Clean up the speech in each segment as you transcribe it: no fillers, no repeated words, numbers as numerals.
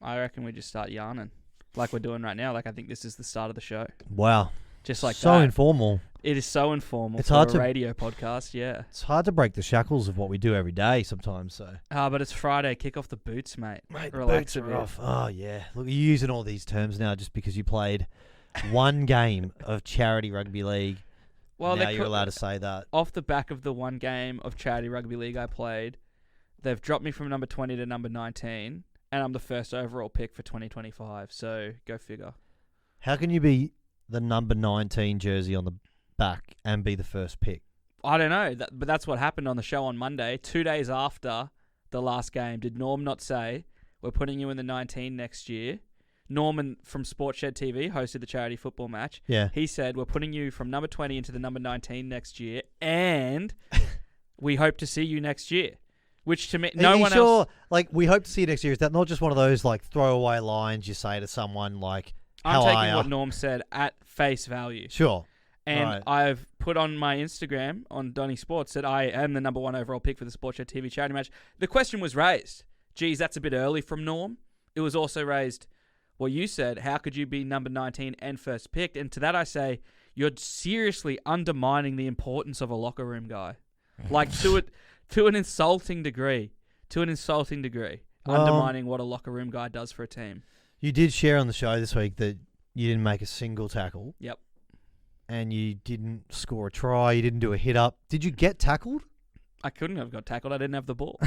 I reckon we just start yarning like we're doing right now. Like I think this is the start of the show. Wow. Just like so that. informal. It is so informal. It's for hard a to- radio podcast. Yeah. It's hard to break the shackles of what we do every day sometimes. So. But it's Friday. Kick off the boots, mate. Mate, the Relax boots a are bit. off. Oh, yeah. Look, you're using all these terms now just because you played one game of charity rugby league. Well, now they you're could- allowed to say that. Off the back of the one game of charity rugby league I played, they've dropped me from number 20 to number 19, and I'm the first overall pick for 2025. So go figure. How can you be the number 19 jersey on the back and be the first pick? I don't know, but that's what happened on the show on Monday. 2 days after the last game, did Norm not say, we're putting you in the 19 next year? Norman from Sportshed TV hosted the charity football match. Yeah. He said, we're putting you from number 20 into the number 19 next year, and we hope to see you next year. Which to me, Are you one sure, else... like, we hope to see you next year. Is that not just one of those, like, throwaway lines you say to someone, like, how I'm are taking ya? what Norm said at face value. Sure. And Right. I've put on my Instagram, on Donny Sports, that I am the number 1 overall pick for the Sportshed TV charity match. The question was raised. Geez, that's a bit early from Norm. It was also raised, well, you said, how could you be number 19 and first picked? And to that I say, you're seriously undermining the importance of a locker room guy. Like, to an insulting degree. Well, Undermining what a locker room guy does for a team. You did share on the show this week that you didn't make a single tackle. Yep. And you didn't score a try. You didn't do a hit up. Did you get tackled? I couldn't have got tackled. I didn't have the ball.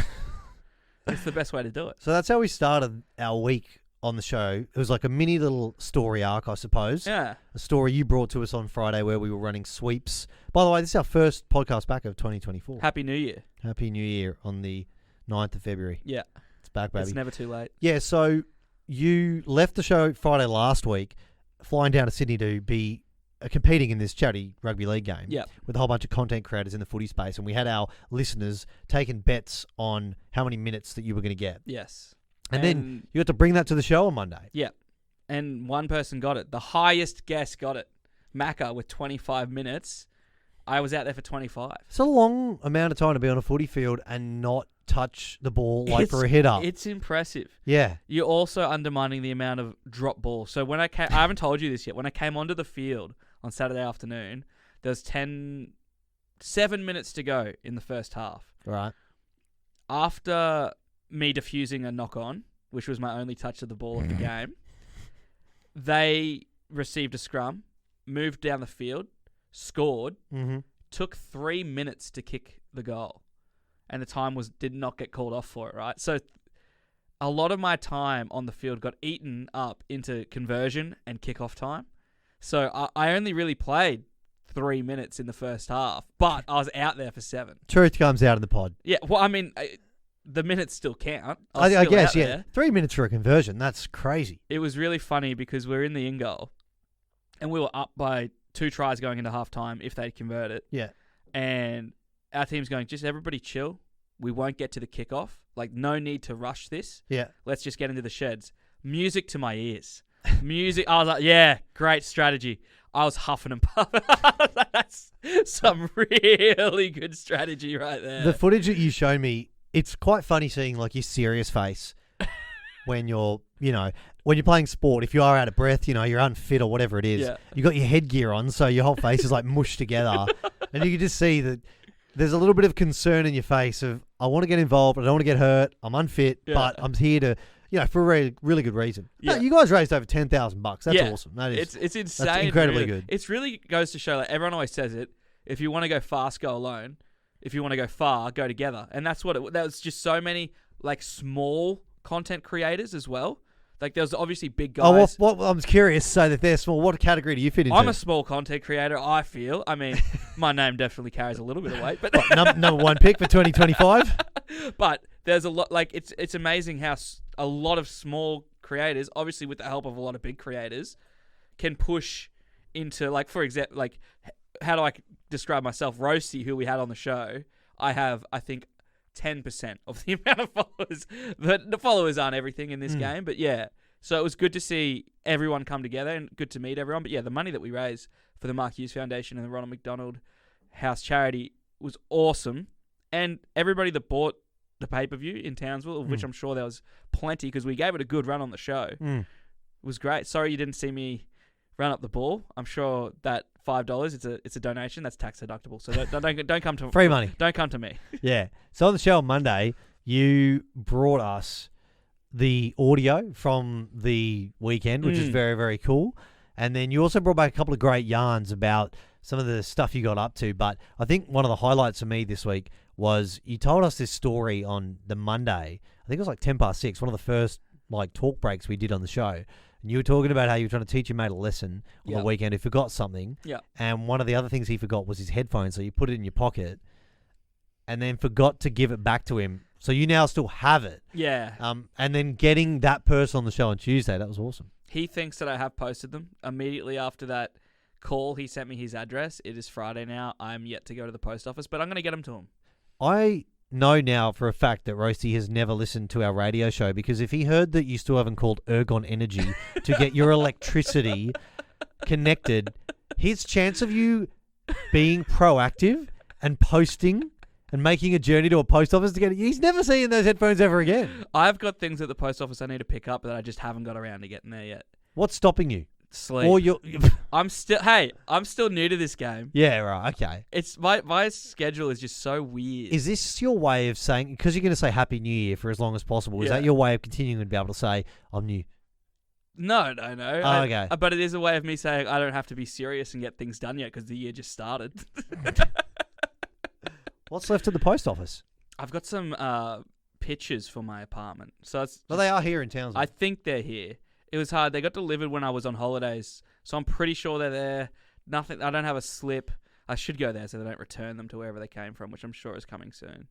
It's the best way to do it. So that's how we started our week on the show. It was like a mini little story arc, I suppose. Yeah. A story you brought to us on Friday where we were running sweeps. By the way, this is our first podcast back of 2024. Happy New Year. Happy New Year on the 9th of February. Yeah. It's back, baby. It's never too late. Yeah, so you left the show Friday last week, flying down to Sydney to be competing in this charity rugby league game Yep. with a whole bunch of content creators in the footy space, and we had our listeners taking bets on how many minutes that you were going to get. Yes. And then you had to bring that to the show on Monday. Yeah. And one person got it. The highest guess got it. Macca with 25 minutes. I was out there for 25. It's a long amount of time to be on a footy field and not touch the ball like for a hit up. It's impressive. Yeah. You're also undermining the amount of drop balls. So when I haven't told you this yet. When I came onto the field on Saturday afternoon, there was 7 minutes to go in the first half. Right. After me defusing a knock-on, which was my only touch of the ball of the game, they received a scrum, moved down the field, scored, took 3 minutes to kick the goal, and the time did not get called off for it, right? So a lot of my time on the field got eaten up into conversion and kickoff time. So I only really played 3 minutes in the first half, but I was out there for 7. Truth comes out in the pod. Yeah, well, I mean, the minutes still count. I guess, yeah. There. 3 minutes for a conversion. That's crazy. It was really funny because we were in the in goal, and we were up by 2 tries going into halftime if they'd convert it. Yeah. And our team's going, just everybody chill. We won't get to the kickoff. Like, no need to rush this. Yeah. Let's just get into the sheds. Music to my ears. Music. I was like, yeah, great strategy. I was huffing and puffing. That's some really good strategy right there. The footage that you showed me, it's quite funny seeing like your serious face when you're playing sport. If you are out of breath, you're unfit or whatever it is. Yeah. You got your headgear on, so your whole face is like mushed together, and you can just see that there's a little bit of concern in your face of I want to get involved, I don't want to get hurt, I'm unfit, but I'm here to. For a really, really good reason. Yeah. No, you guys raised over $10,000. That's awesome. That is. It's insane. That's incredibly really. good. It really goes to show, like everyone always says it. If you want to go fast, go alone. If you want to go far, go together. And that's what that was. Just so many like small content creators as well. Like there was obviously big guys. Oh, well, I'm curious. So that they're small. What category do you fit into? I'm a small content creator. I feel. I mean, my name definitely carries a little bit of weight. But number 1 pick for 2025. But there's a lot. Like it's amazing how a lot of small creators, obviously with the help of a lot of big creators, can push into like, for example, like how do I describe myself? Roasty, who we had on the show, I have, I think, 10% of the amount of followers. The followers aren't everything in this game, but yeah. So it was good to see everyone come together and good to meet everyone. But yeah, the money that we raised for the Mark Hughes Foundation and the Ronald McDonald House Charity was awesome. And everybody that bought the pay-per-view in Townsville, of which I'm sure there was plenty because we gave it a good run on the show. It was great. Sorry you didn't see me run up the ball. I'm sure that $5, it's a donation. That's tax deductible. So don't come to Free money. Don't come to me. Yeah. So on the show on Monday, you brought us the audio from the weekend, which is very, very cool. And then you also brought back a couple of great yarns about some of the stuff you got up to. But I think one of the highlights for me this week was you told us this story on the Monday. I think it was like 6:10, one of the first like talk breaks we did on the show. And you were talking about how you were trying to teach your mate a lesson on the weekend who forgot something. Yeah. And one of the other things he forgot was his headphones. So you put it in your pocket and then forgot to give it back to him. So you now still have it. Yeah. And then getting that person on the show on Tuesday, that was awesome. He thinks that I have posted them. Immediately after that call, he sent me his address. It is Friday now. I'm yet to go to the post office, but I'm going to get them to him. I know now for a fact that Roasty has never listened to our radio show because if he heard that you still haven't called Ergon Energy to get your electricity connected, his chance of you being proactive and posting and making a journey to a post office to get it, he's never seeing those headphones ever again. I've got things at the post office I need to pick up that I just haven't got around to getting there yet. What's stopping you? Sleep. Or I'm still new to this game. Yeah, right. Okay. It's my schedule is just so weird. Is this your way of saying, because you're going to say Happy New Year for as long as possible, is that your way of continuing to be able to say, I'm new? No. Oh, okay. But it is a way of me saying I don't have to be serious and get things done yet because the year just started. What's left at the post office? I've got some pictures for my apartment. So it's they are here in Townsville. I think they're here. It was hard. They got delivered when I was on holidays, so I'm pretty sure they're there. Nothing. I don't have a slip. I should go there so they don't return them to wherever they came from, which I'm sure is coming soon.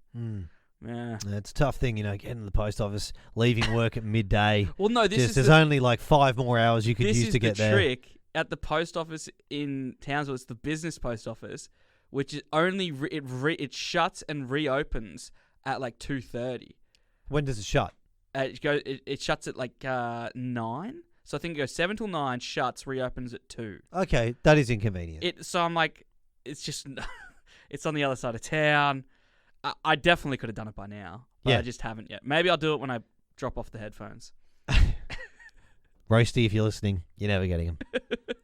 Yeah. It's a tough thing, getting to the post office, leaving work at midday. Well, no, there's only like 5 more hours you could use to get there. This is the trick. At the post office in Townsville, it's the business post office, which is only it shuts and reopens at like 2:30. When does it shut? It shuts at like 9. So I think it goes 7 till 9, shuts, reopens at 2. Okay, that is inconvenient. So I'm like, it's just, it's on the other side of town. I definitely could have done it by now, but I just haven't yet. Maybe I'll do it when I drop off the headphones. Roasty, if you're listening, you're never getting them.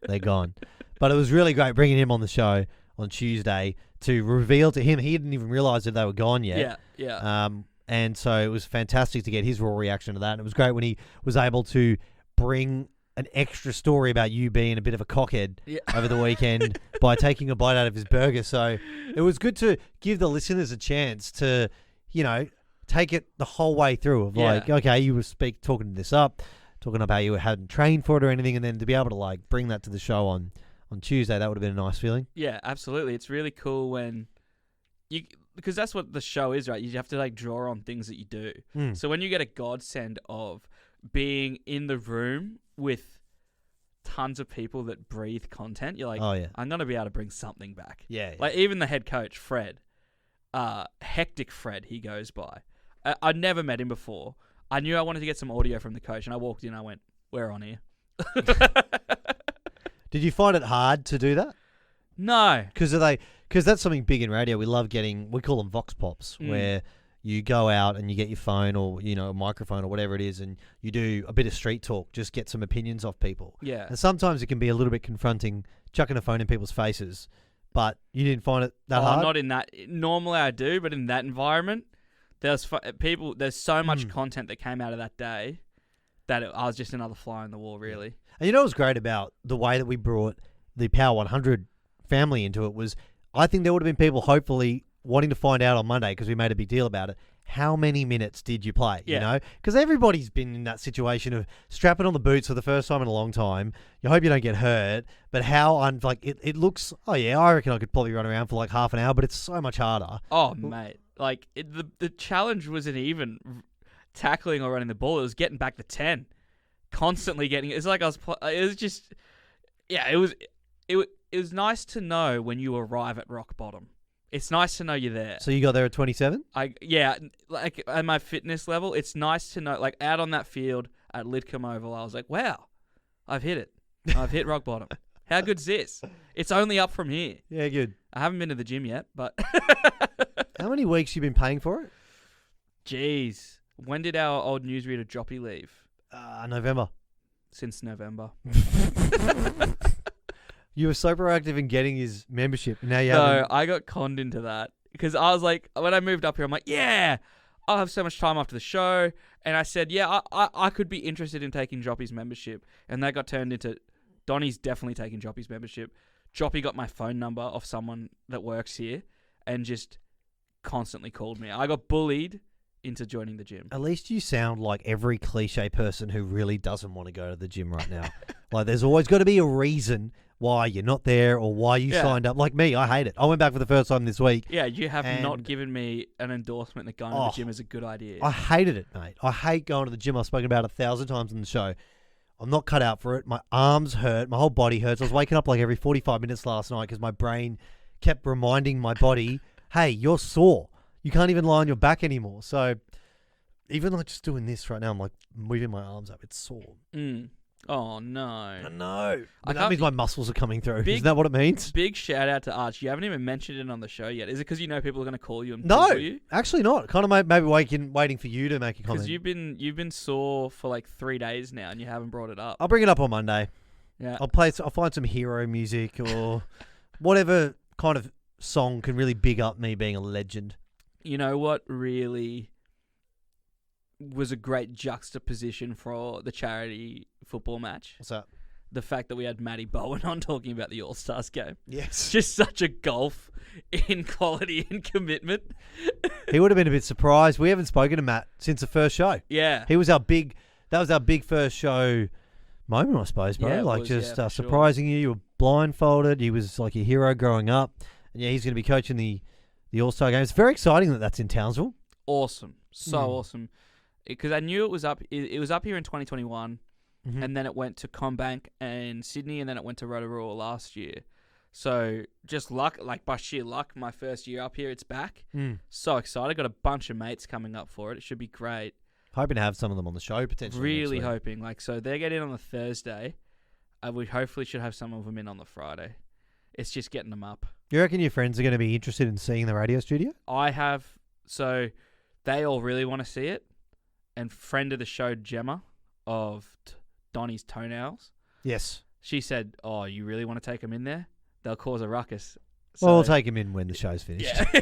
They're gone. But it was really great bringing him on the show on Tuesday to reveal to him. He didn't even realize that they were gone yet. Yeah. And so it was fantastic to get his raw reaction to that. And it was great when he was able to bring an extra story about you being a bit of a cockhead over the weekend by taking a bite out of his burger. So it was good to give the listeners a chance to, take it the whole way through of like, okay, you were talking this up, talking about how you hadn't trained for it or anything. And then to be able to like bring that to the show on Tuesday, that would have been a nice feeling. Yeah, absolutely. It's really cool when because that's what the show is, right? You have to like draw on things that you do. So when you get a godsend of being in the room with tons of people that breathe content, you're like, oh yeah, I'm going to be able to bring something back. Yeah. Like even the head coach, Fred, Hectic Fred, he goes by. I'd never met him before. I knew I wanted to get some audio from the coach and I walked in and I went, we're on here. Did you find it hard to do that? No. Because that's something big in radio. We love we call them vox pops, where you go out and you get your phone or, a microphone or whatever it is, and you do a bit of street talk, just get some opinions off people. Yeah. And sometimes it can be a little bit confronting, chucking a phone in people's faces, but you didn't find it that hard? Not in that. Normally I do, but in that environment, there's so much content that came out of that day that I was just another fly on the wall, really. And what was great about the way that we brought the Power 100 family into it was, I think there would have been people hopefully wanting to find out on Monday, because we made a big deal about it, how many minutes did you play? Because everybody's been in that situation of strapping on the boots for the first time in a long time. You hope you don't get hurt, but it looks, I reckon I could probably run around for like half an hour, but it's so much harder. Oh, mate. Like, the challenge wasn't even tackling or running the ball. It was getting back to 10. Constantly getting... It's like I was... It was just... Yeah, it was nice to know when you arrive at rock bottom. It's nice to know you're there. So you got there at 27? Like at my fitness level, it's nice to know, like out on that field at Lidcombe Oval, I was like, wow, I've hit it. I've hit rock bottom. How good's this? It's only up from here. Yeah, good. I haven't been to the gym yet, but... How many weeks you been paying for it? Jeez. When did our old newsreader Joppy leave? November. Since November. You were so proactive in getting his membership. Now you No, haven't. I got conned into that. Because I was like, when I moved up here, I'm like, yeah, I'll have so much time after the show. And I said, yeah, I could be interested in taking Joppy's membership. And that got turned into, Donny's definitely taking Joppy's membership. Joppy got my phone number off someone that works here and just constantly called me. I got bullied into joining the gym. At least you sound like every cliche person who really doesn't want to go to the gym right now. Like, there's always got to be a reason why you're not there or why you signed up. Like me, I hate it. I went back for the first time this week. Yeah, you have not given me an endorsement that going to the gym is a good idea. I hated it, mate. I hate going to the gym. I've spoken about it 1,000 times on the show. I'm not cut out for it. My arms hurt. My whole body hurts. I was waking up like every 45 minutes last night because my brain kept reminding my body, hey, you're sore. You can't even lie on your back anymore. So even like just doing this right now, I'm like moving my arms up. It's sore. Oh, no. I know. That means my muscles are coming through. Isn't that what it means? Big shout out to Arch. You haven't even mentioned it on the show yet. Is it because you know people are going to call you and No, you? Actually not. Kind of maybe waiting for you to make a comment. Because you've been sore for like 3 days now and you haven't brought it up. I'll bring it up on Monday. Yeah. I'll find some hero music or whatever kind of song can really big up me being a legend. You know what really was a great juxtaposition for the charity football match? What's that? The fact that we had Matty Bowen on talking about the All-Stars game. Yes. Just such a gulf in quality and commitment. He would have been a bit surprised. We haven't spoken to Matt since the first show. Yeah. That was our big first show moment, I suppose, bro. Yeah, surprising you. You were blindfolded. He was like your hero growing up. And yeah, he's going to be coaching the All-Star game. It's very exciting that that's in Townsville. Awesome. So awesome. Because I knew it was up. It was up here in 2021, and then it went to Combank and Sydney, and then it went to Rotorua last year. So just luck, like by sheer luck, my first year up here, it's back. So excited! Got a bunch of mates coming up for it. It should be great. Hoping to have some of them on the show potentially. Really hoping. So they get in on the Thursday. We hopefully should have some of them in on the Friday. It's just getting them up. You reckon your friends are going to be interested in seeing the radio studio? I have. So they all really want to see it. And friend of the show, Gemma, of Donny's Toenails. Yes. She said, oh, you really want to take them in there? They'll cause a ruckus. So, well, we'll take him in when the show's finished. Yeah.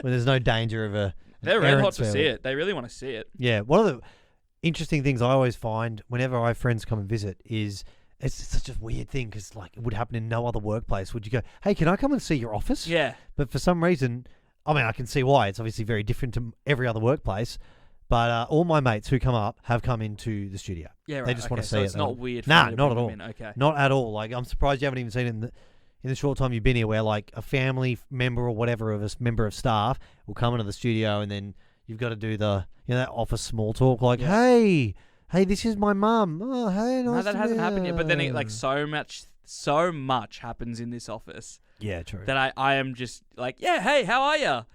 When there's no danger of a... They're red hot to see it. They really want to see it. Yeah. One of the interesting things I always find whenever I have friends come and visit is it's such a weird thing because like it would happen in no other workplace. Would you go, hey, can I come and see your office? Yeah. But for some reason, I mean, I can see why. It's obviously very different to every other workplace. But all my mates who come up have come into the studio. Yeah, right. They just want to see so it. it's not weird. Nah, not at all. Okay. Not at all. Like I'm surprised you haven't even seen it in the short time you've been here, where like a family member or whatever of a member of staff will come into the studio, and then you've got to do the that office small talk, like, hey, this is my mum. Oh, hey, nice. No, that to hasn't meet happened yet. But then you." like so much happens in this office. Yeah, true. That I am just like, yeah, hey, how are you?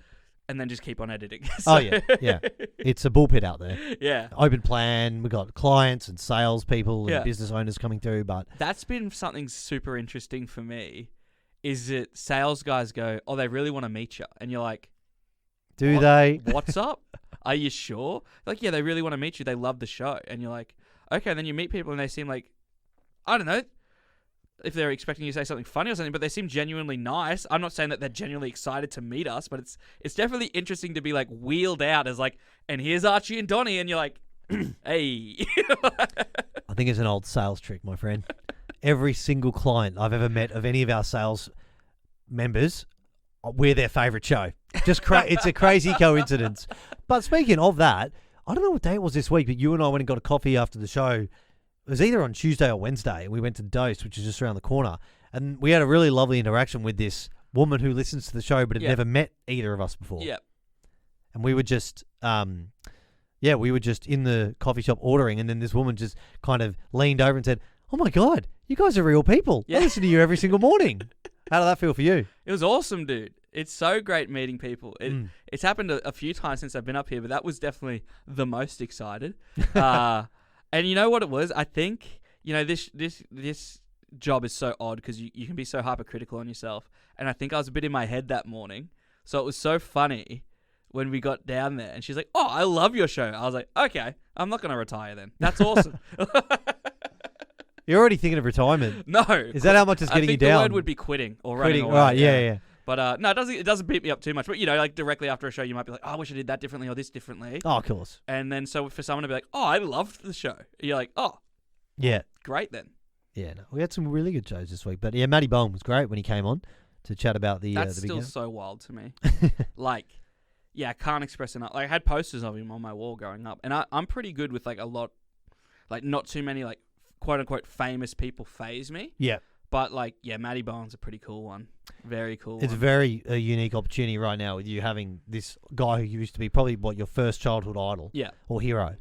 And then just keep on editing. Oh, yeah. It's a bullpit out there. Yeah. Open plan. We've got clients and sales people and business owners coming through. But that's been something super interesting for me, is that sales guys go, oh, they really want to meet you. And you're like, do they? What's up? Are you sure? Like, yeah, they really want to meet you. They love the show. And you're like, okay. And then you meet people and they seem like, I don't know, if they're expecting you to say something funny or something, but they seem genuinely nice. I'm not saying that they're genuinely excited to meet us, but it's definitely interesting to be like wheeled out as like, and here's Archie and Donny, and you're like, hey. I think it's an old sales trick, my friend. Every single client I've ever met of any of our sales members, we're their favourite show. Just it's a crazy coincidence. But speaking of that, I don't know what day it was this week, but you and I went and got a coffee after the show. It was either on Tuesday or Wednesday. We went to Dose, which is just around the corner. And we had a really lovely interaction with this woman who listens to the show but had never met either of us before. Yeah. And we were just, in the coffee shop ordering. And then this woman just kind of leaned over and said, oh, my God, you guys are real people. I listen to you every single morning. How did that feel for you? It was awesome, dude. It's so great meeting people. It's happened a few times since I've been up here, but that was definitely the most excited. And you know what it was? I think, this job is so odd because you can be so hypercritical on yourself. And I think I was a bit in my head that morning. So it was so funny when we got down there, and she's like, "Oh, I love your show." I was like, "Okay, I'm not gonna retire then. That's awesome." You're already thinking of retirement. No, is that how much it's getting you down? The word would be quitting or running away. Right? Yeah. But no, it doesn't beat me up too much. But like directly after a show, you might be like, "Oh, I wish I did that differently or this differently." Oh, of course. And then so for someone to be like, "Oh, I loved the show," you're like, "Oh, yeah, great then." Yeah, no, we had some really good shows this week. But yeah, Matty Bowen was great when he came on to chat about the. That's the still big game. so wild to me. Like, yeah, I can't express enough. Like, I had posters of him on my wall growing up, and I'm pretty good with like a lot, like not too many like quote unquote famous people phase me. Yeah. But like, yeah, Matty Bowen's a pretty cool one. Very cool. It's a very unique opportunity right now with you having this guy who used to be probably your first childhood idol. Yeah. Or hero.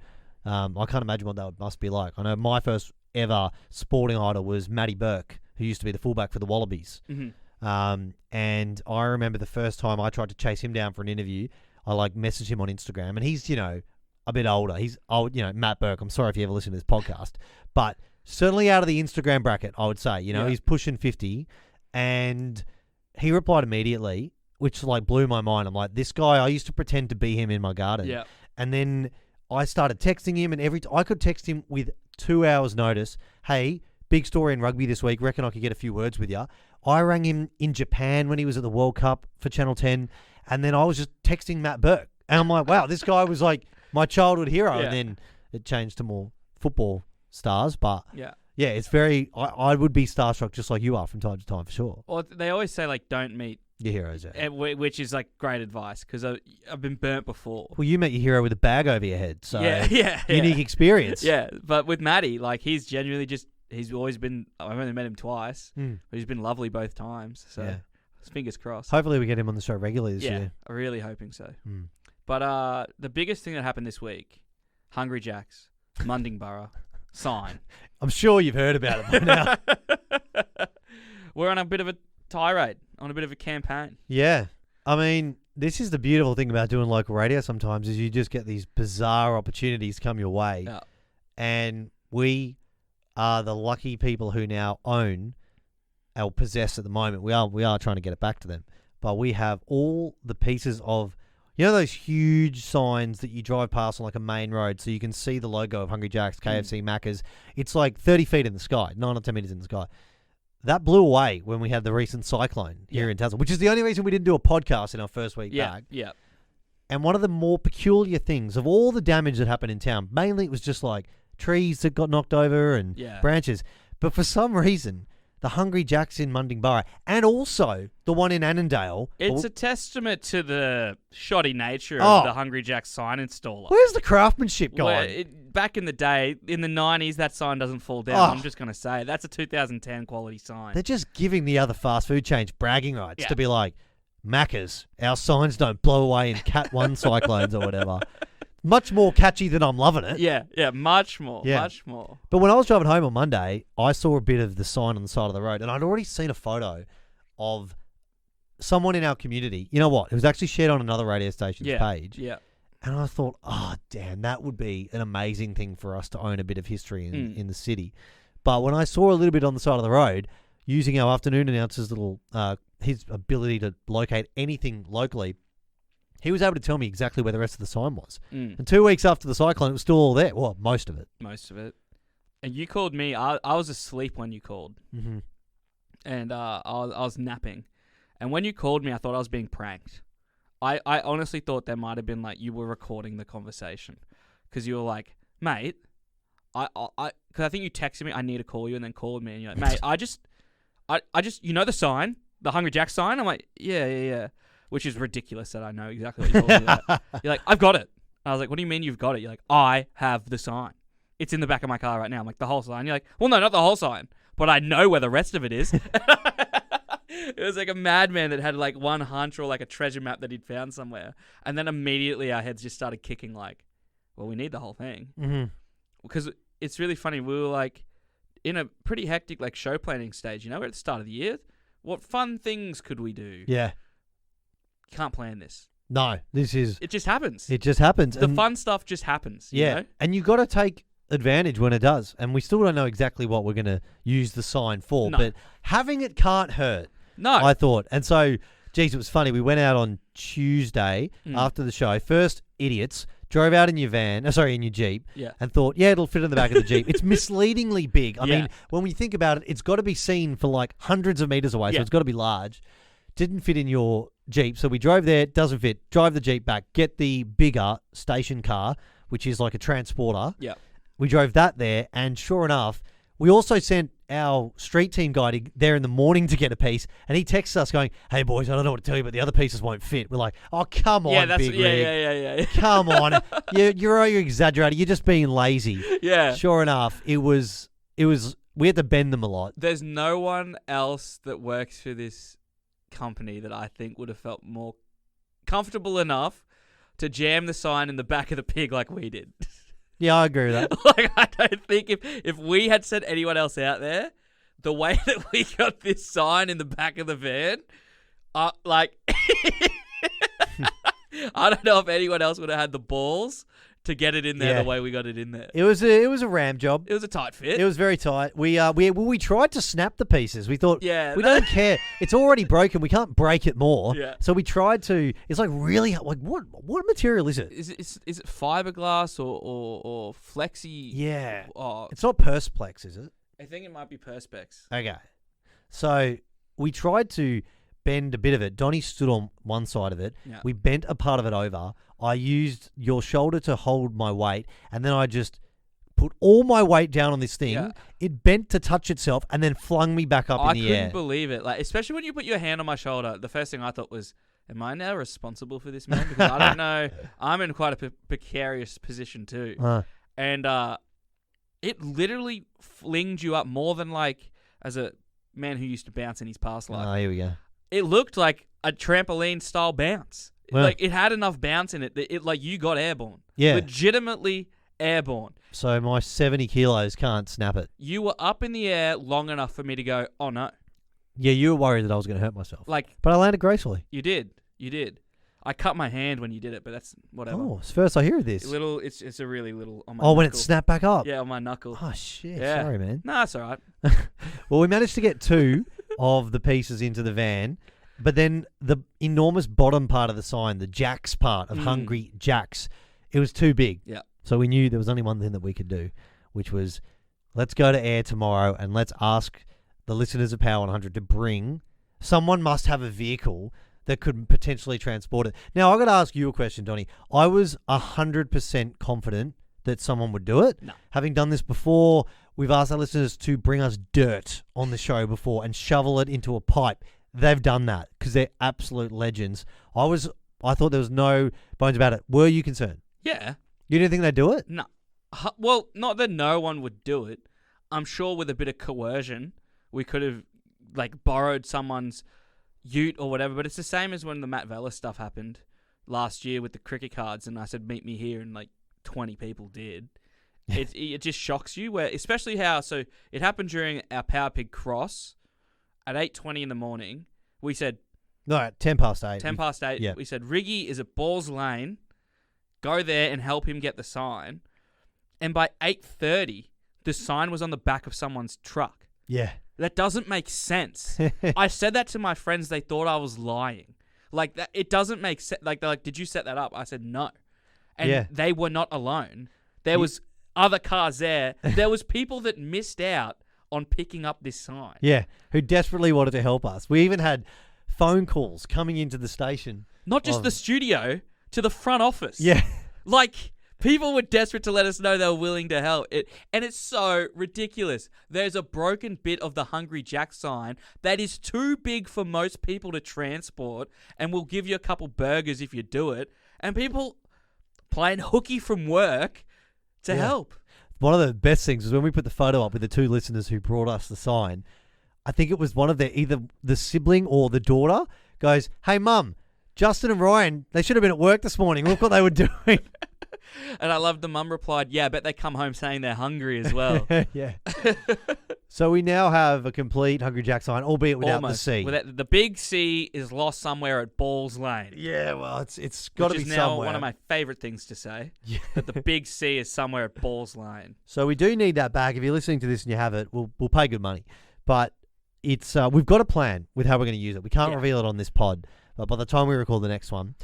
I can't imagine what that must be like. I know my first ever sporting idol was Matty Burke, who used to be the fullback for the Wallabies. Mm-hmm. And I remember the first time I tried to chase him down for an interview, I like messaged him on Instagram, and he's, a bit older. He's old, Matt Burke. I'm sorry if you ever listen to this podcast, but certainly out of the Instagram bracket, I would say, he's pushing 50, and he replied immediately, which like blew my mind. I'm like, this guy, I used to pretend to be him in my garden. Yeah. And then I started texting him, and I could text him with 2 hours notice. Hey, big story in rugby this week. Reckon I could get a few words with you. I rang him in Japan when he was at the World Cup for Channel 10, and then I was just texting Matt Burke. And I'm like, wow, this guy was like my childhood hero. Yeah. And then it changed to more football stars. But yeah, it's very, I would be starstruck just like you are from time to time for sure. Well, they always say like, don't meet your heroes, yeah. Which is like great advice because I've been burnt before. Well, you met your hero with a bag over your head, so yeah. unique experience. Yeah, but with Matty, like he's genuinely he's always been. I've only met him twice, but he's been lovely both times. So fingers crossed. Hopefully, we get him on the show regularly this year. I'm really hoping so. But the biggest thing that happened this week, Hungry Jack's, Mundingburra, sign. I'm sure you've heard about it by now. We're on a bit of a tirade, on a bit of a campaign. Yeah. I mean, this is the beautiful thing about doing local radio sometimes is you just get these bizarre opportunities come your way. Yeah. And we are the lucky people who now own or possess at the moment. We are trying to get it back to them. But we have all the pieces of, those huge signs that you drive past on like a main road so you can see the logo of Hungry Jack's, KFC, Macca's. It's like 30 feet in the sky, 9 or 10 meters in the sky. That blew away when we had the recent cyclone here in Tasman, which is the only reason we didn't do a podcast in our first week back. Yeah. And one of the more peculiar things of all the damage that happened in town, mainly it was just like trees that got knocked over and branches. But for some reason, the Hungry Jack's in Mundingburra and also the one in Annandale. It's a testament to the shoddy nature of the Hungry Jack's sign installer. Where's the craftsmanship going? Back in the day, in the 90s, that sign doesn't fall down. I'm just going to say, that's a 2010 quality sign. They're just giving the other fast food chains bragging rights to be like, Macca's, our signs don't blow away in Cat 1 cyclones or whatever. Much more catchy than I'm loving it. Yeah, much more. But when I was driving home on Monday, I saw a bit of the sign on the side of the road, and I'd already seen a photo of someone in our community. You know what? It was actually shared on another radio station's page. Yeah. And I thought, oh, damn, that would be an amazing thing for us to own a bit of history in the city. But when I saw a little bit on the side of the road, using our afternoon announcer's little his ability to locate anything locally, he was able to tell me exactly where the rest of the sign was. And 2 weeks after the cyclone, it was still all there. Well, most of it. And you called me. I was asleep when you called. Mm-hmm. And I was napping. And when you called me, I thought I was being pranked. I honestly thought there might have been like you were recording the conversation. Because you were like, mate, because I think you texted me, I need to call you, and then called me. And you're like, mate, I just, the sign? The Hungry Jack sign? I'm like, yeah. Which is ridiculous that I know exactly what you're talking about. You're like, I've got it. I was like, what do you mean you've got it? You're like, I have the sign. It's in the back of my car right now. I'm like, the whole sign? You're like, well, no, not the whole sign. But I know where the rest of it is. It was like a madman that had like one hunch or like a treasure map that he'd found somewhere. And then immediately our heads just started kicking like, well, we need the whole thing. Mm-hmm. Because it's really funny. We were like in a pretty hectic like show planning stage. We're at the start of the year. What fun things could we do? Yeah. Can't plan this. No, it just happens. It just happens. The fun stuff just happens. You know? And you got to take advantage when it does. And we still don't know exactly what we're going to use the sign for. No. But having it can't hurt. No. I thought. And so Geez, it was funny. We went out on Tuesday after the show. First, idiots. Drove out in your in your Jeep, and thought, it'll fit in the back of the Jeep. It's misleadingly big. I mean, when we think about it, it's got to be seen for like hundreds of meters away, so it's got to be large. Didn't fit in your Jeep, so we drove there, doesn't fit. Drive the Jeep back, get the bigger station car, which is like a transporter. Yeah. We drove that there, and sure enough, we also sent our street team guy there in the morning to get a piece, and he texts us going, "Hey boys, I don't know what to tell you, but the other pieces won't fit." We're like, "Oh, come on, big rig. Yeah. Come on, you're exaggerating. You're just being lazy." Yeah. Sure enough, it was. We had to bend them a lot. There's no one else that works for this company that I think would have felt more comfortable enough to jam the sign in the back of the pig like we did. Yeah, I agree with that. Like, I don't think if we had sent anyone else out there, the way that we got this sign in the back of the van, like, I don't know if anyone else would have had the balls to get it in there the way we got it in there. It was a ram job. It was a tight fit. It was very tight. We tried to snap the pieces. We thought, we don't care. It's already broken. We can't break it more. Yeah. So we tried to. It's like really like what material is it? Is it fiberglass or flexi? Yeah. Oh, It's not Perspex, is it? I think it might be Perspex. Okay. So we tried to bend a bit of it. Donnie stood on one side of it. Yeah. We bent a part of it over. I used your shoulder to hold my weight, and then I just put all my weight down on this thing. Yeah. It bent to touch itself, and then flung me back up in the air. I couldn't believe it. Like, especially when you put your hand on my shoulder, the first thing I thought was, am I now responsible for this man? Because I don't know. I'm in quite a precarious position too. And it literally flinged you up more than like, as a man who used to bounce in his past life. Oh, here we go. It looked like a trampoline style bounce. Wow. Like, it had enough bounce in it that it like you got airborne. Yeah. Legitimately airborne. So my 70 kilos can't snap it. You were up in the air long enough for me to go, oh no. Yeah, you were worried that I was going to hurt myself. Like, but I landed gracefully. You did. I cut my hand when you did it, but that's whatever. Oh, it's first I hear of this. It's a really little on my knuckle. When it snapped back up? Yeah, on my knuckle. Oh, shit. Yeah. Sorry, man. No, that's all right. Well, we managed to get 2 of the pieces into the van, but then the enormous bottom part of the sign, the Jacks part of Hungry Jacks, it was too big. Yeah. So we knew there was only one thing that we could do, which was let's go to air tomorrow and let's ask the listeners of Power 100 to bring. Someone must have a vehicle that could potentially transport it. Now, I got to ask you a question, Donnie. I was 100% confident that someone would do it. No. Having done this before, we've asked our listeners to bring us dirt on the show before and shovel it into a pipe. They've done that because they're absolute legends. I thought there was no bones about it. Were you concerned? Yeah. You didn't think they'd do it? No. Well, not that no one would do it. I'm sure with a bit of coercion, we could have like borrowed someone's ute or whatever. But it's the same as when the Matt Vella stuff happened last year with the cricket cards, and I said meet me here, and like 20 people did. It just shocks you, where especially how it happened during our Power Pig cross at 8:20 in the morning. We said no, 10 past 8. 10 past 8. Yeah. We said Riggy is at Balls Lane. Go there and help him get the sign. And by 8:30, the sign was on the back of someone's truck. Yeah. That doesn't make sense. I said that to my friends. They thought I was lying. Like, that, it doesn't make sense. Like, they're like, did you set that up? I said, no. And they were not alone. There was other cars there. There was people that missed out on picking up this sign. Yeah, who desperately wanted to help us. We even had phone calls coming into the station. Not just the studio, to the front office. Yeah. Like, people were desperate to let us know they were willing to help. And it's so ridiculous. There's a broken bit of the Hungry Jack sign that is too big for most people to transport, and we'll give you a couple burgers if you do it. And people playing hooky from work to help. One of the best things was when we put the photo up with the 2 listeners who brought us the sign. I think it was one of their, either the sibling or the daughter goes, "Hey, Mum, Justin and Ryan, they should have been at work this morning. Look what they were doing." And I loved the mum replied, "Yeah, I bet they come home saying they're hungry as well." Yeah. So we now have a complete Hungry Jack sign, albeit without the C. The big C is lost somewhere at Balls Lane. Yeah, well, it's got to be Which is now somewhere. one of my favourite things to say. Yeah. That the big C is somewhere at Balls Lane. So we do need that back. If you're listening to this and you have it, we'll pay good money. But it's we've got a plan with how we're going to use it. We can't reveal it on this pod, But by the time we record the next one,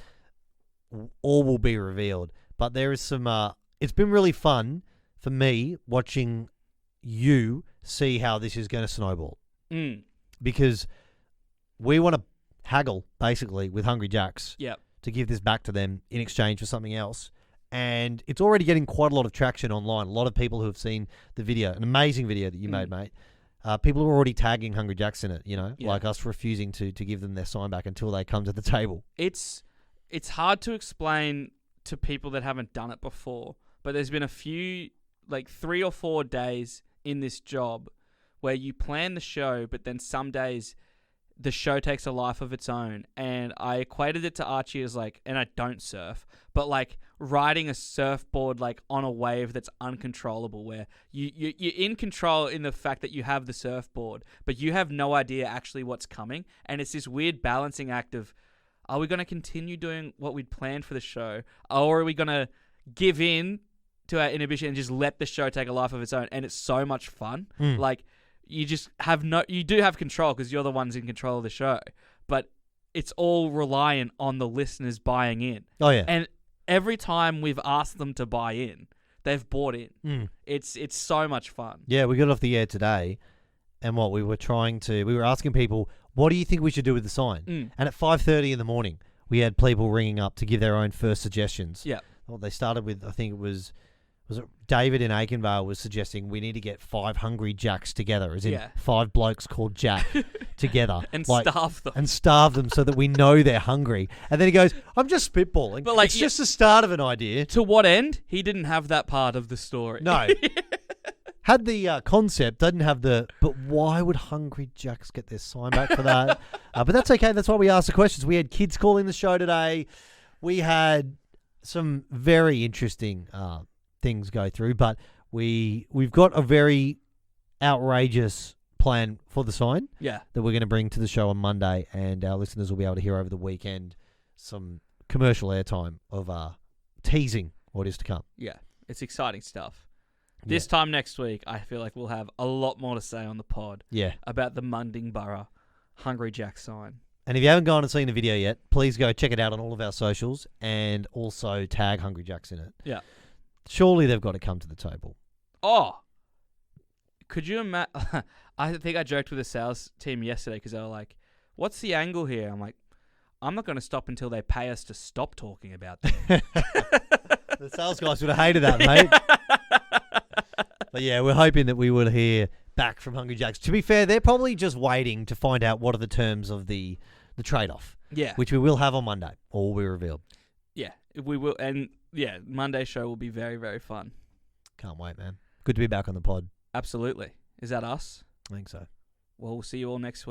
all will be revealed. But there is some... it's been really fun for me watching you see how this is going to snowball. Because we want to haggle, basically, with Hungry Jacks to give this back to them in exchange for something else. And it's already getting quite a lot of traction online. A lot of people who have seen the video, an amazing video that you made, mate. People are already tagging Hungry Jacks in it, like us refusing to give them their sign back until they come to the table. It's hard to explain to people that haven't done it before, but there's been a few, like 3 or 4 days in this job where you plan the show, but then some days the show takes a life of its own. And I equated it to Archie as like, and I don't surf, but like riding a surfboard like on a wave that's uncontrollable, where you're in control in the fact that you have the surfboard, but you have no idea actually what's coming. And it's this weird balancing act of, are we going to continue doing what we'd planned for the show? Or are we going to give in to our inhibition and just let the show take a life of its own? And it's so much fun. Like, you just have you do have control because you're the ones in control of the show, but it's all reliant on the listeners buying in. Oh, yeah. And every time we've asked them to buy in, they've bought in. It's so much fun. Yeah, we got off the air today, and we were asking people, what do you think we should do with the sign? And at 5:30 in the morning, we had people ringing up to give their own first suggestions. Yeah. Well, they started with, I think it was it David in Aikenvale was suggesting we need to get 5 Hungry Jacks together, as in 5 blokes called Jack together. And starve them. And starve them so that we know they're hungry. And then he goes, I'm just spitballing. But it's just the start of an idea. To what end? He didn't have that part of the story. No. Had the concept, doesn't have the... But why would Hungry Jacks get their sign back for that? But that's okay. That's why we asked the questions. We had kids calling the show today. We had some very interesting... things go through, but we've got a very outrageous plan for the sign that we're going to bring to the show on Monday, and our listeners will be able to hear over the weekend some commercial airtime of teasing what is to come. Yeah, it's exciting stuff. This time next week, I feel like we'll have a lot more to say on the pod about the Mundingburra Hungry Jack sign. And if you haven't gone and seen the video yet, please go check it out on all of our socials and also tag Hungry Jacks in it. Yeah. Surely they've got to come to the table. Oh, could you imagine? I think I joked with the sales team yesterday because they were like, what's the angle here? I'm like, I'm not going to stop until they pay us to stop talking about them. The sales guys would have hated that, mate. But yeah, we're hoping that we will hear back from Hungry Jacks. To be fair, they're probably just waiting to find out what are the terms of the trade-off. Yeah. Which we will have on Monday, all will be revealed. Yeah, we will. And yeah, Monday's show will be very, very fun. Can't wait, man. Good to be back on the pod. Absolutely. Is that us? I think so. Well, we'll see you all next week.